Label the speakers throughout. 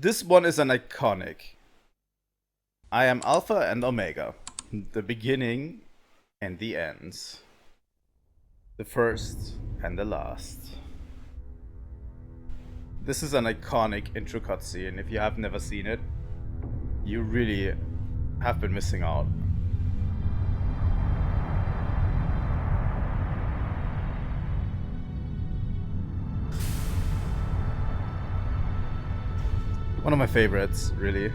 Speaker 1: This one is an iconic. I am Alpha and Omega, the beginning and the end, the first and the last. This is an iconic intro cutscene. If you have never seen it, you really have been missing out. One of my favorites, really.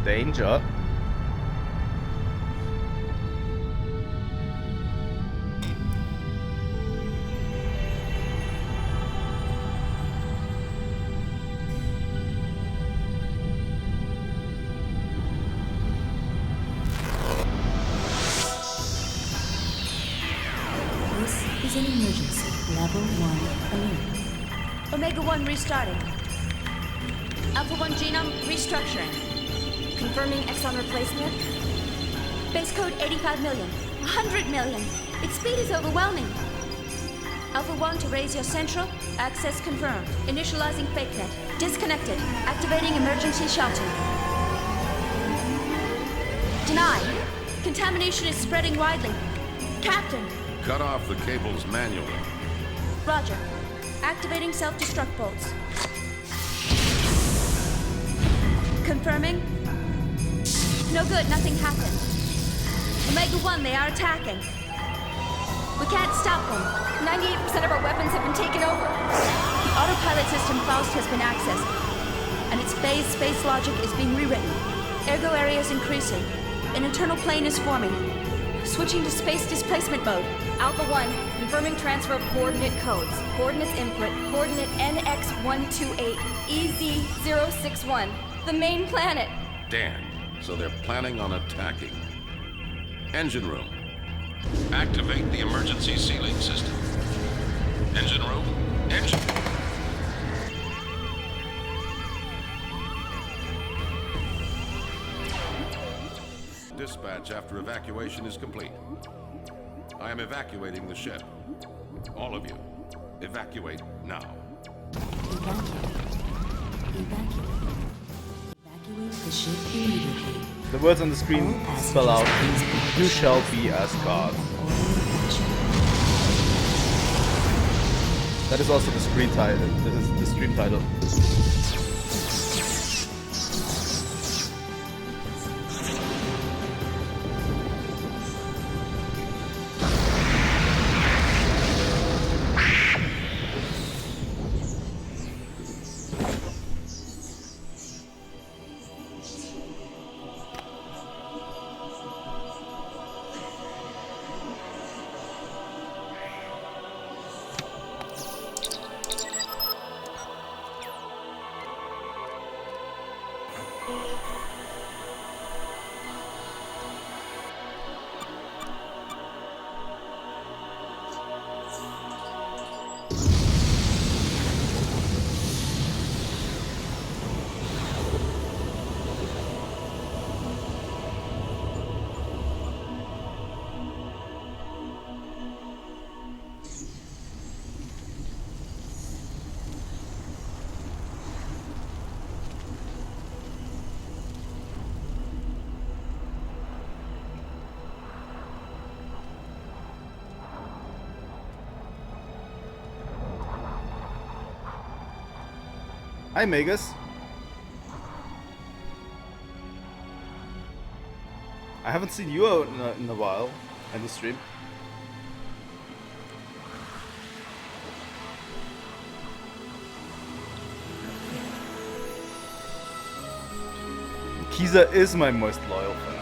Speaker 1: Danger.
Speaker 2: Is an emergency. Level 1 alert.
Speaker 3: Omega 1 restarting. Alpha 1 genome restructuring. Confirming exon replacement. Base code 85 million. 100 million. Its speed is overwhelming. Alpha 1 to raise your central. Access confirmed. Initializing fake net. Disconnected. Activating emergency shelter. Denied. Contamination is spreading widely. Captain.
Speaker 4: Cut off the cables manually.
Speaker 3: Roger. Activating self-destruct bolts. Confirming. No good, nothing happened. Omega 1, they are attacking. We can't stop them. 98% of our weapons have been taken over. The autopilot system Faust has been accessed, and its phase space logic is being rewritten. Ergo area is increasing. An internal plane is forming. Switching to space displacement mode. Alpha 1, confirming transfer of coordinate codes. Coordinates input, coordinate NX128, EZ061, the main planet.
Speaker 4: Damn. So they're planning on attacking. Engine room. Activate the emergency sealing system. Engine room. Engine. Dispatch after evacuation is complete. I am evacuating the ship. All of you, evacuate now.
Speaker 2: Evacuate the ship immediately.
Speaker 1: The words on the screen spell out, "You shall be as God." That is also the screen title. This is the stream title. Hi, Megas. I haven't seen you out in a while in the stream. Kisa is my most loyal fan.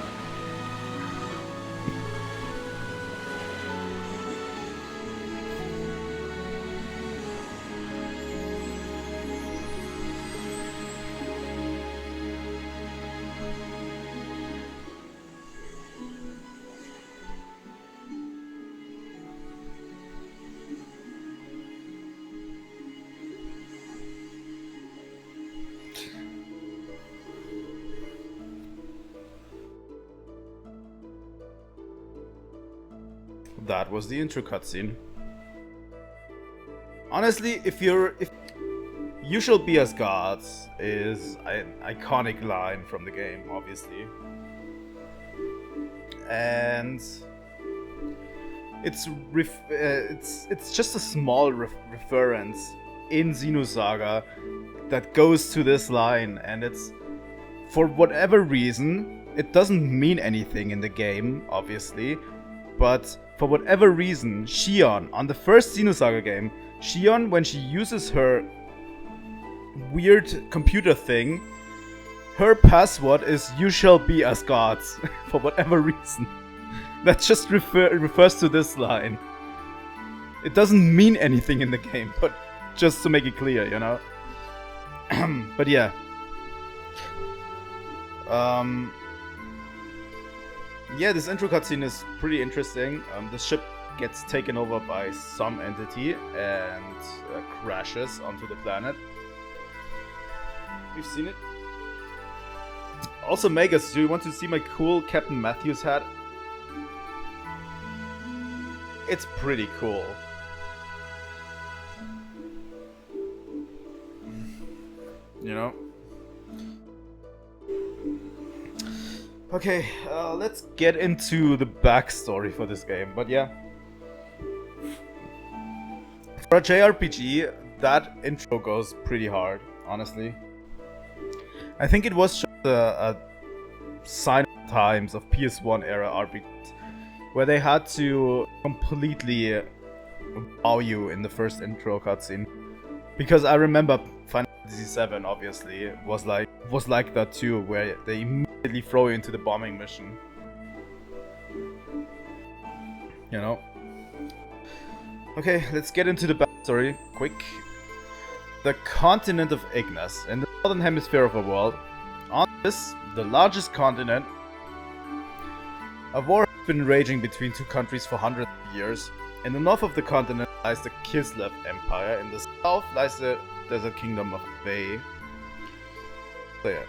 Speaker 1: that was the intro cutscene. Honestly, if you shall be as gods is an iconic line from the game, obviously. And it's just a small reference in Xenosaga that goes to this line, and it's, for whatever reason, it doesn't mean anything in the game, obviously, but for whatever reason, Shion, on the first Xenosaga game, Shion, when she uses her weird computer thing, her password is "you shall be as gods," for whatever reason. That just refers to this line. It doesn't mean anything in the game, but just to make it clear, you know? But yeah. Yeah, this intro cutscene is pretty interesting. The ship gets taken over by some entity and crashes onto the planet. You've seen it? Also, Megas, do you want to see my cool Captain Matthews hat? It's pretty cool. You know? Okay, let's get into the backstory for this game, but yeah. For a JRPG, that intro goes pretty hard, honestly. I think it was just a sign of times of PS1 era RPGs, where they had to completely wow you in the first intro cutscene. Because I remember Final Fantasy VII, obviously, was like that too, where they immediately throw you into the bombing mission. You know? Okay, let's get into the backstory, quick. The continent of Ignis, in the northern hemisphere of the world. On this, the largest continent, a war has been raging between two countries for hundreds of years. In the north of the continent lies the Kislev Empire, in the south lies the desert kingdom of Bay. There.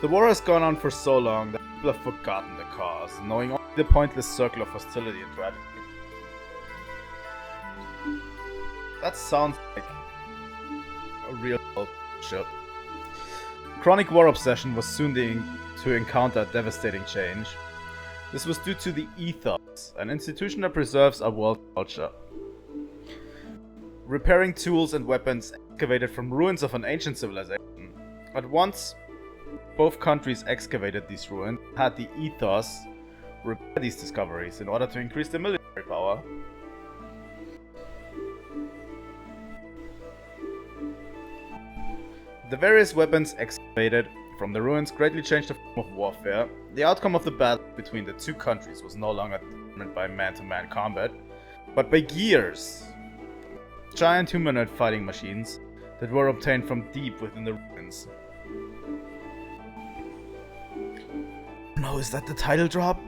Speaker 1: The war has gone on for so long that people have forgotten the cause, knowing only the pointless circle of hostility and tragedy. That sounds like a real shit. Chronic war obsession was soon to encounter devastating change. This was due to the Ethos, an institution that preserves our world culture. Repairing tools and weapons excavated from ruins of an ancient civilization. At once, both countries excavated these ruins and had the Ethos repair these discoveries in order to increase their military power. The various weapons excavated from the ruins greatly changed the form of warfare. The outcome of the battle between the two countries was no longer determined by man-to-man combat, but by gears, giant humanoid fighting machines that were obtained from deep within the ruins. No, is that the title drop?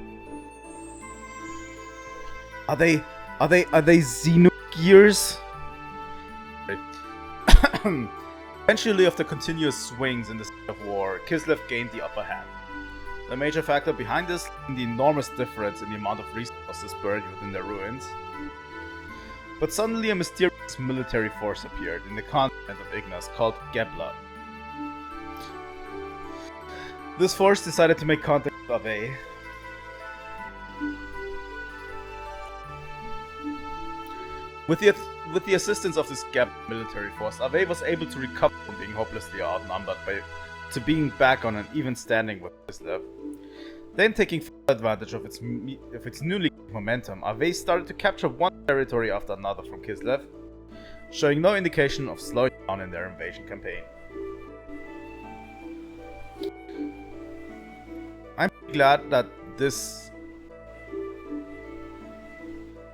Speaker 1: Are they Xenogears? Eventually, after continuous swings in the state of war, Kislev gained the upper hand. The major factor behind this is the enormous difference in the amount of resources buried within their ruins. But suddenly a mysterious military force appeared in the continent of Ignis called Gebla. This force decided to make contact with Ave. With the assistance of this Geb military force, Ave was able to recover from being hopelessly outnumbered to being back on an even standing with Kislev. Then, taking full advantage of its newly gained momentum, Ave started to capture one territory after another from Kislev, showing no indication of slowing down in their invasion campaign. I'm glad that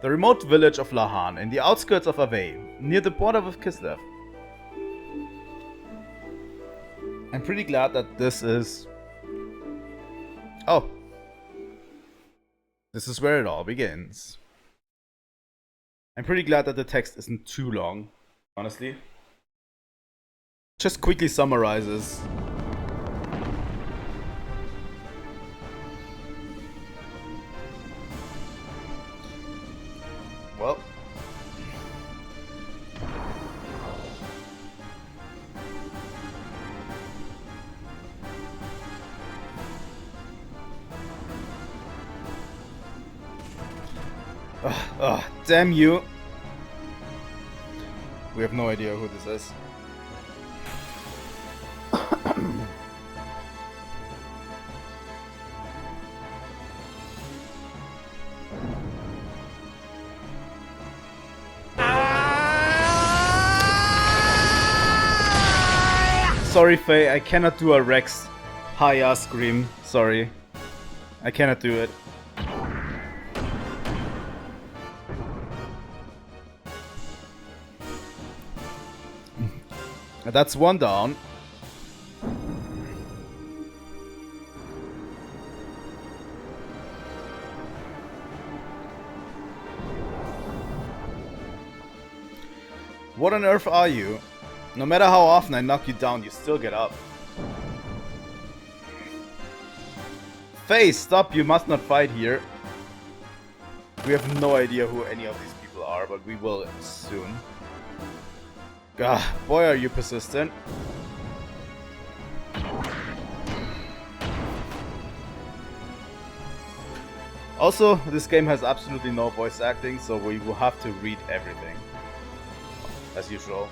Speaker 1: the remote village of Lahan, in the outskirts of Ave, near the border with Kislev. I'm pretty glad that this is... Oh. This is where it all begins. I'm pretty glad that the text isn't too long, honestly. Just quickly summarizes. Damn you. We have no idea who this is. Sorry, Faye, I cannot do a Rex Hiya scream. Sorry. I cannot do it. That's one down. What on earth are you? No matter how often I knock you down, you still get up. Face, stop, you must not fight here. We have no idea who any of these people are, but we will soon. Gah, boy are you persistent. Also, this game has absolutely no voice acting, so we will have to read everything. As usual.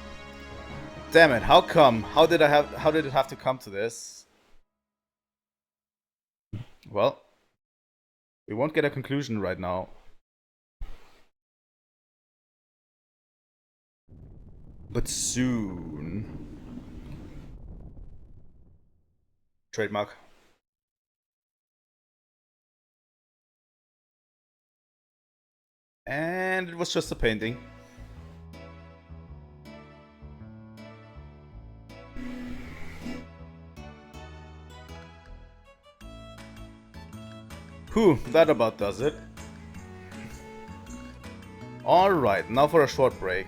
Speaker 1: Damn it, how come? How did it have to come to this? Well, we won't get a conclusion right now. But soon. Trademark. And it was just a painting. Whew, that about does it. Alright, now for a short break.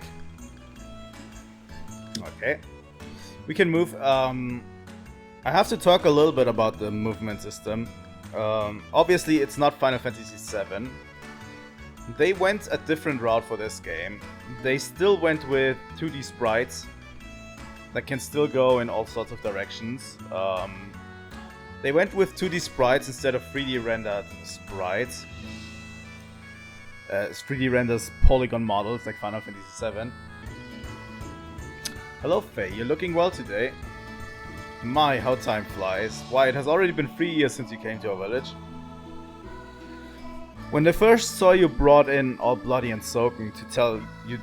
Speaker 1: Okay. We can move. I have to talk a little bit about the movement system. Obviously, it's not Final Fantasy VII. They went a different route for this game. They still went with 2D sprites that can still go in all sorts of directions. They went with 2D sprites instead of 3D rendered sprites. 3D renders polygon models like Final Fantasy VII. Hello Faye, you're looking well today. My, how time flies. Why, it has already been 3 years since you came to our village. When they first saw you brought in all bloody and soaking to tell you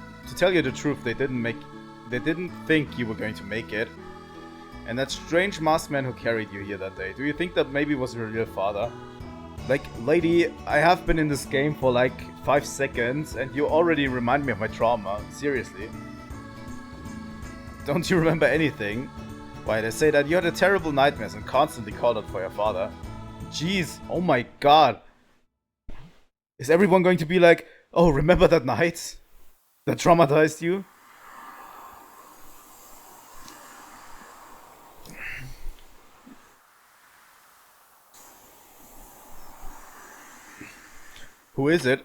Speaker 1: the truth, they didn't think you were going to make it. And that strange masked man who carried you here that day, do you think that maybe was your real father? Like, lady, I have been in this game for like 5 seconds and you already remind me of my trauma. Seriously. Don't you remember anything? Why, they say that you had terrible nightmares and constantly called out for your father. Jeez, oh my god. Is everyone going to be like, oh, remember that night? That traumatized you? Who is it?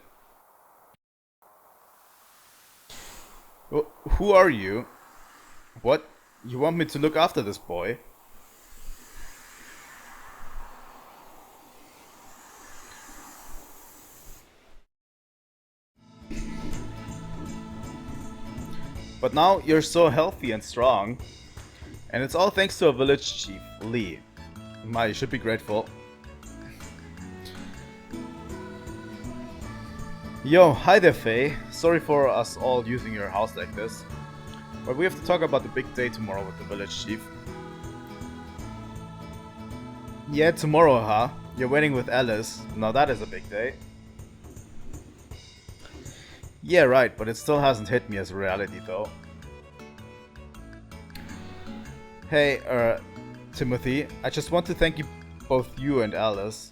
Speaker 1: Who are you? What? You want me to look after this boy? But now you're so healthy and strong. And it's all thanks to our village chief, Lee. My, you should be grateful. Yo, hi there Faye. Sorry for us all using your house like this. But we have to talk about the big day tomorrow with the village chief. Yeah, tomorrow, huh? You're wedding with Alice. Now that is a big day. Yeah, right, but it still hasn't hit me as a reality though. Hey, Timothy, I just want to thank you, both you and Alice.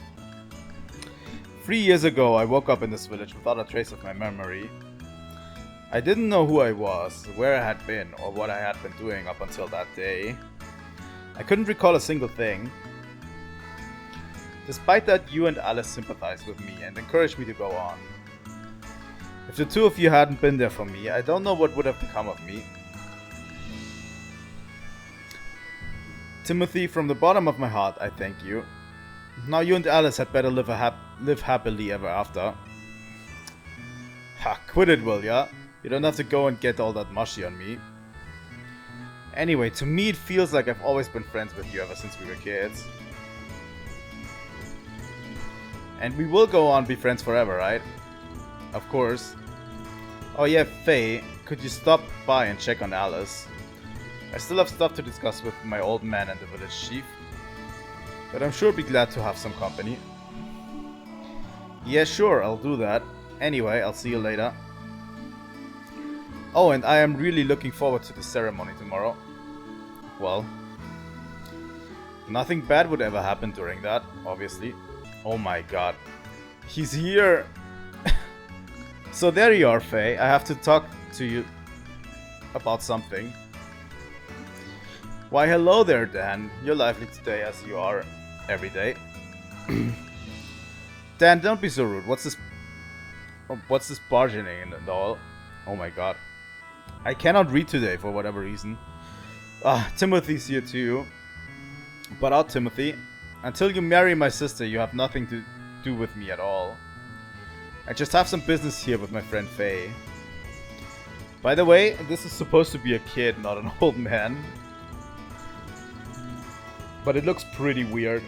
Speaker 1: 3 years ago, I woke up in this village without a trace of my memory. I didn't know who I was, where I had been, or what I had been doing up until that day. I couldn't recall a single thing. Despite that, you and Alice sympathized with me and encouraged me to go on. If the two of you hadn't been there for me, I don't know what would have become of me. Timothy, from the bottom of my heart, I thank you. Now you and Alice had better live happily ever after. Ha, quit it, will ya? You don't have to go and get all that mushy on me. Anyway, to me it feels like I've always been friends with you ever since we were kids. And we will go on be friends forever, right? Of course. Oh yeah, Faye, could you stop by and check on Alice? I still have stuff to discuss with my old man and the village chief. But I'm sure be glad to have some company. Yeah, sure, I'll do that. Anyway, I'll see you later. Oh, and I am really looking forward to the ceremony tomorrow. Well, nothing bad would ever happen during that, obviously. Oh my god. He's here! So there you are, Faye. I have to talk to you about something. Why hello there, Dan. You're lively today as you are every day. Dan, don't be so rude. What's this bargaining and all? Oh my god. I cannot read today for whatever reason. Timothy's here too. But out, Timothy. Until you marry my sister, you have nothing to do with me at all. I just have some business here with my friend Faye. By the way, this is supposed to be a kid, not an old man. But it looks pretty weird.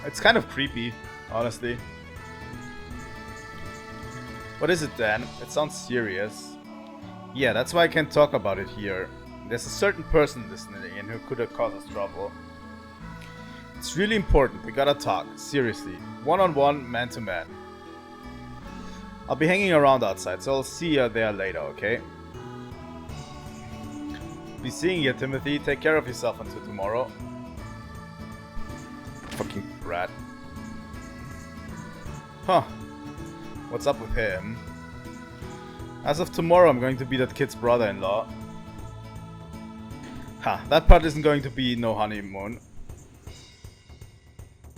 Speaker 1: It's kind of creepy, honestly. What is it, Dan? It sounds serious. Yeah, that's why I can't talk about it here. There's a certain person listening in who could have caused us trouble. It's really important. We gotta talk. Seriously. One-on-one, man-to-man. I'll be hanging around outside, so I'll see you there later, okay? Be seeing you, Timothy. Take care of yourself until tomorrow. Fucking brat. Huh. What's up with him? As of tomorrow, I'm going to be that kid's brother-in-law. Ha, that part isn't going to be no honeymoon.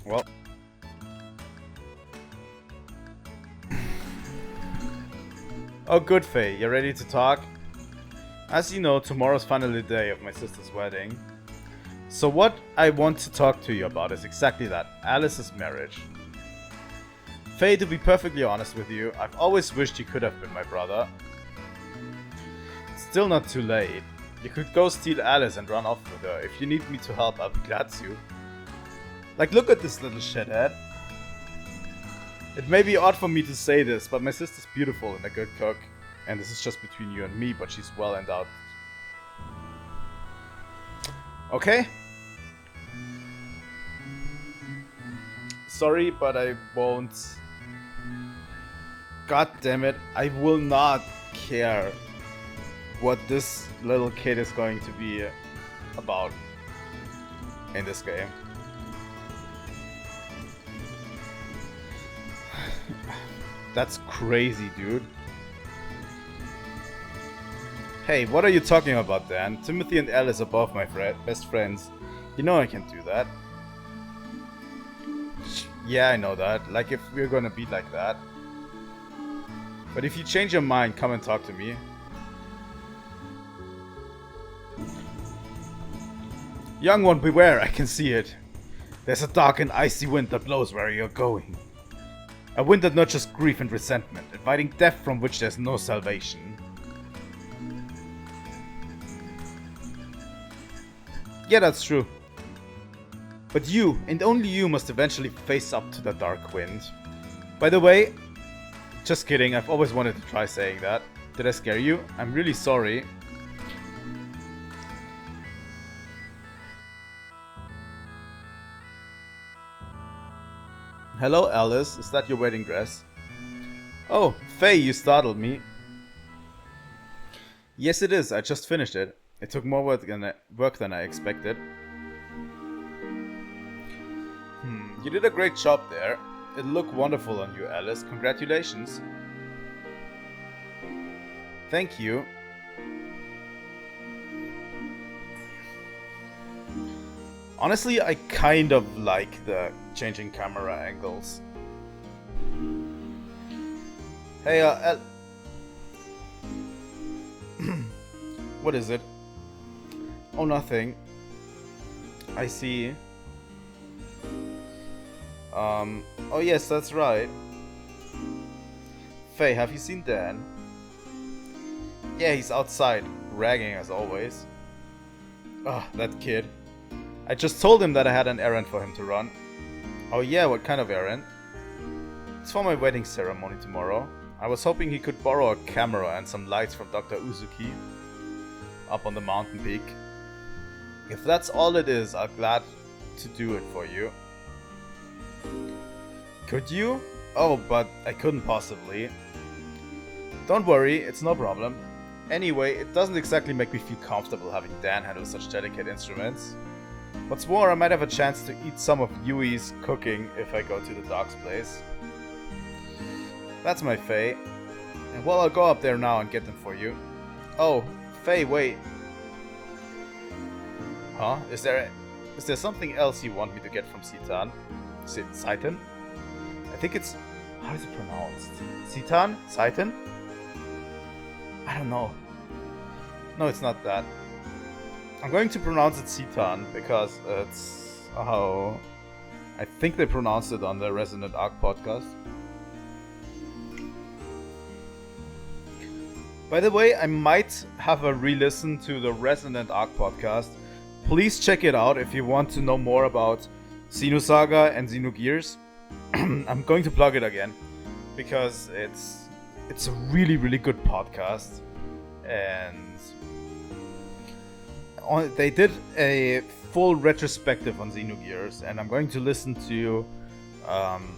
Speaker 1: Well. Oh, good, Faye. You ready to talk? As you know, tomorrow's finally the day of my sister's wedding. So what I want to talk to you about is exactly that. Alice's marriage. Faye, to be perfectly honest with you, I've always wished you could have been my brother. It's still not too late. You could go steal Alice and run off with her. If you need me to help, I'll be glad to. Like, look at this little shithead. It may be odd for me to say this, but my sister's beautiful and a good cook. And this is just between you and me, but she's well endowed. Okay? Sorry, but I won't. God damn it, I will not care what this little kid is going to be about in this game. That's crazy, dude. Hey, what are you talking about, Dan? Timothy and Alice are both my best friends. You know I can't do that. Yeah, I know that. Like, if we're gonna be like that. But if you change your mind, come and talk to me. Young one, beware, I can see it. There's a dark and icy wind that blows where you're going. A wind that nurtures grief and resentment, inviting death from which there's no salvation. Yeah, that's true. But you, and only you, must eventually face up to the dark wind. By the way, just kidding, I've always wanted to try saying that. Did I scare you? I'm really sorry. Hello, Alice. Is that your wedding dress? Oh, Faye, you startled me. Yes, it is. I just finished it. It took more work than I expected. You did a great job there. It looked wonderful on you, Alice. Congratulations. Thank you. Honestly, I kind of like the changing camera angles. Hey, what is it? Oh, nothing. I see. Oh yes, that's right. Faye, have you seen Dan? Yeah, he's outside, ragging as always. Ugh, that kid. I just told him that I had an errand for him to run. Oh yeah, what kind of errand? It's for my wedding ceremony tomorrow. I was hoping he could borrow a camera and some lights from Dr. Uzuki up on the mountain peak. If that's all it is, I'll glad to do it for you. Could you? Oh, but I couldn't possibly. Don't worry, it's no problem. Anyway, it doesn't exactly make me feel comfortable having Dan handle such delicate instruments. What's more, I might have a chance to eat some of Yui's cooking if I go to the dog's place. That's my Faye. And well, I'll go up there now and get them for you. Oh, Faye, wait. Huh? Is there something else you want me to get from Citan? Citan? I think it's... How is it pronounced? Citan? Citan? I don't know. No, it's not that. I'm going to pronounce it Citan because it's how I think they pronounced it on the Resonant Arc podcast. By the way, I might have a re-listen to the Resonant Arc podcast. Please check it out if you want to know more about Xenosaga and Xenogears. I'm going to plug it again because it's a really, really good podcast. And they did a full retrospective on Xenogears, and I'm going to listen to I'm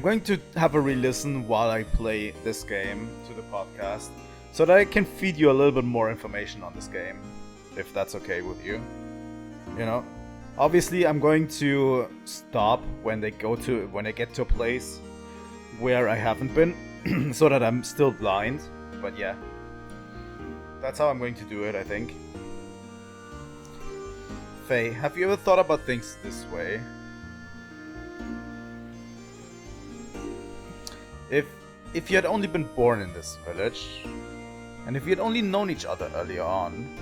Speaker 1: going to have a re-listen while I play this game to the podcast, so that I can feed you a little bit more information on this game, if that's okay with you. You know, obviously I'm going to stop when I get to a place where I haven't been, so that I'm still blind. But yeah, that's how I'm going to do it, I think. Faye, have you ever thought about things this way? If you had only been born in this village, and if you had only known each other earlier on,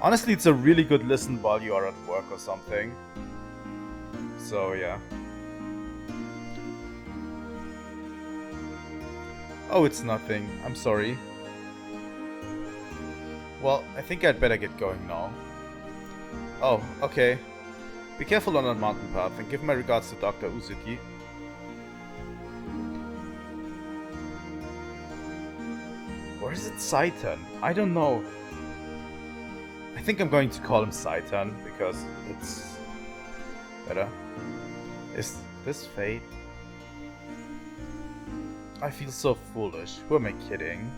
Speaker 1: honestly, it's a really good listen while you are at work or something. So yeah. Oh, it's nothing. I'm sorry. Well, I think I'd better get going now. Oh, okay. Be careful on that mountain path, and give my regards to Dr. Uzuki. Or is it Saitan? I don't know. I think I'm going to call him Saitan because it's better. Is this fate? I feel so foolish. Who am I kidding?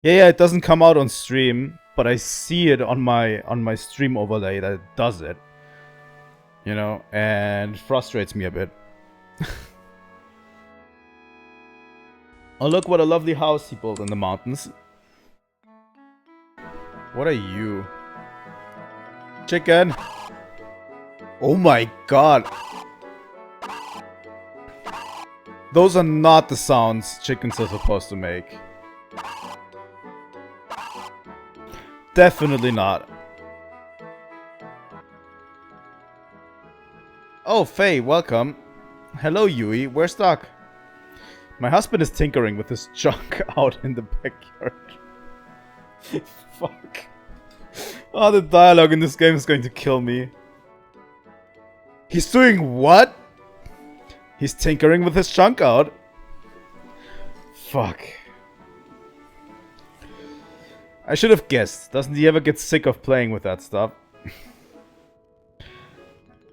Speaker 1: Yeah, it doesn't come out on stream, but I see it on my stream overlay that it does it. You know, and frustrates me a bit. Oh, look what a lovely house he built in the mountains. What are you? Chicken! Oh my god! Those are not the sounds chickens are supposed to make. Definitely not. Oh, Faye, welcome. Hello, Yui. Where's Doc? My husband is tinkering with his junk out in the backyard. Fuck. Oh, the dialogue in this game is going to kill me. He's doing what? He's tinkering with his junk out. Fuck. I should have guessed. Doesn't he ever get sick of playing with that stuff?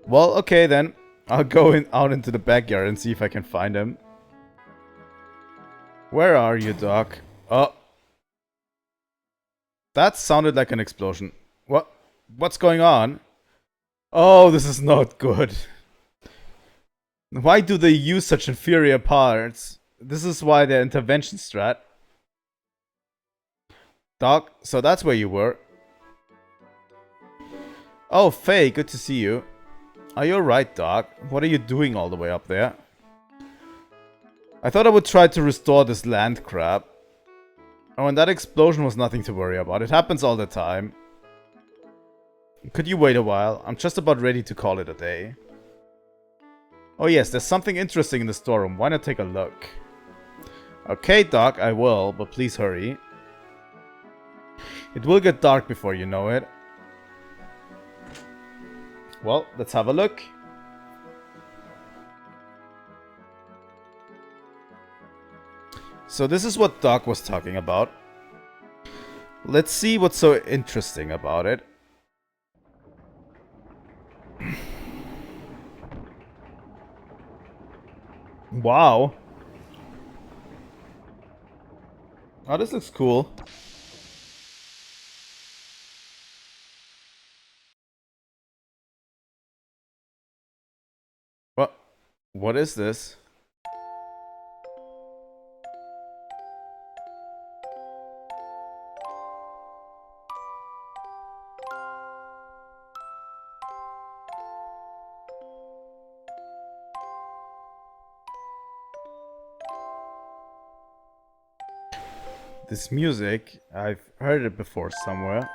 Speaker 1: Well, okay then. I'll go out into the backyard and see if I can find him. Where are you, Doc? Oh. That sounded like an explosion. What's going on? Oh, this is not good. Why do they use such inferior parts? This is why their intervention strat. Doc, so that's where you were. Oh, Faye, good to see you. Are you alright, Doc? What are you doing all the way up there? I thought I would try to restore this land crab. Oh, and that explosion was nothing to worry about. It happens all the time. Could you wait a while? I'm just about ready to call it a day. Oh yes, there's something interesting in the storeroom. Why not take a look? Okay, Doc, I will, but please hurry. It will get dark before you know it. Well, let's have a look. So this is what Doc was talking about. Let's see what's so interesting about it. Wow. Oh, this looks cool. What is this? This music, I've heard it before somewhere.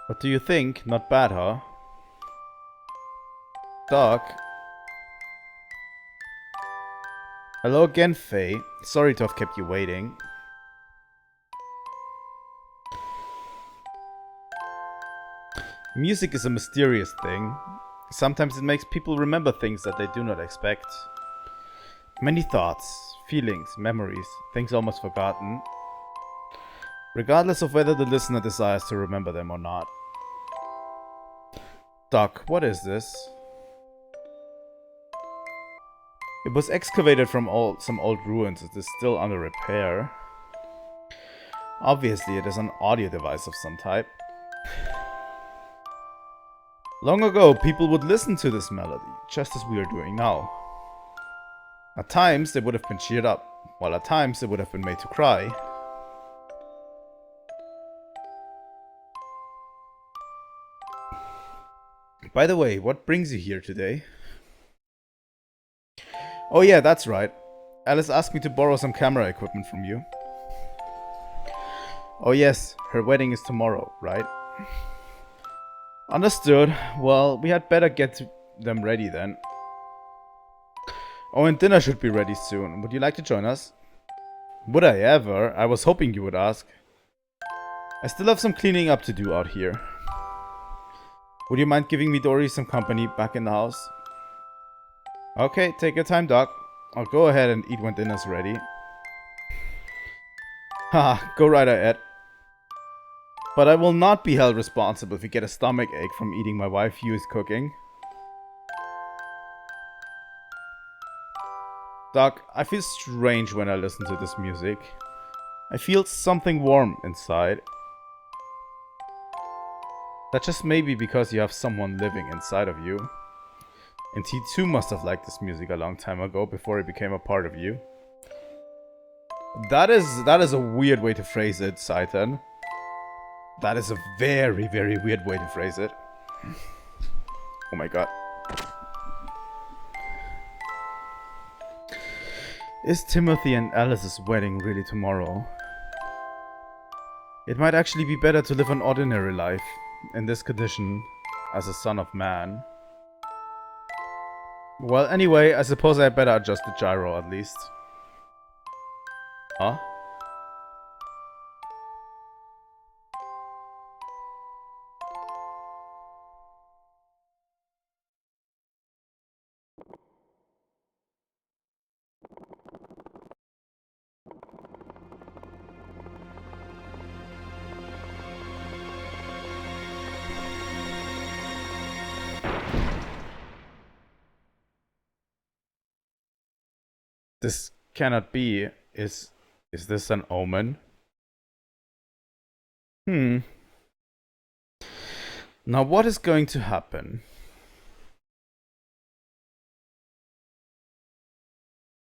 Speaker 1: What do you think? Not bad, huh? Doc? Hello again, Faye. Sorry to have kept you waiting. Music is a mysterious thing. Sometimes it makes people remember things that they do not expect. Many thoughts, feelings, memories, things almost forgotten. Regardless of whether the listener desires to remember them or not. Doc, what is this? It was excavated from some old ruins. It is still under repair. Obviously, it is an audio device of some type. Long ago, people would listen to this melody, just as we are doing now. At times, they would have been cheered up, while at times they would have been made to cry. By the way, what brings you here today? Oh yeah, that's right. Alice asked me to borrow some camera equipment from you. Oh yes, her wedding is tomorrow, right? Understood. Well, we had better get them ready then. Oh, and dinner should be ready soon. Would you like to join us? Would I ever? I was hoping you would ask. I still have some cleaning up to do out here. Would you mind giving me Dory some company back in the house? Okay, take your time, Doc. I'll go ahead and eat when dinner's ready. Haha, go right ahead. But I will not be held responsible if you get a stomach ache from eating my wife Hugh's cooking. Doc, I feel strange when I listen to this music. I feel something warm inside. That just may be because you have someone living inside of you. And he too must have liked this music a long time ago before it became a part of you. That is a weird way to phrase it, Saitan. That is a very, very weird way to phrase it. Oh my god. Is Timothy and Alice's wedding really tomorrow? It might actually be better to live an ordinary life in this condition as a son of man. Well, anyway, I suppose I better adjust the gyro at least. Huh? This cannot be. Is this an omen? Now what is going to happen?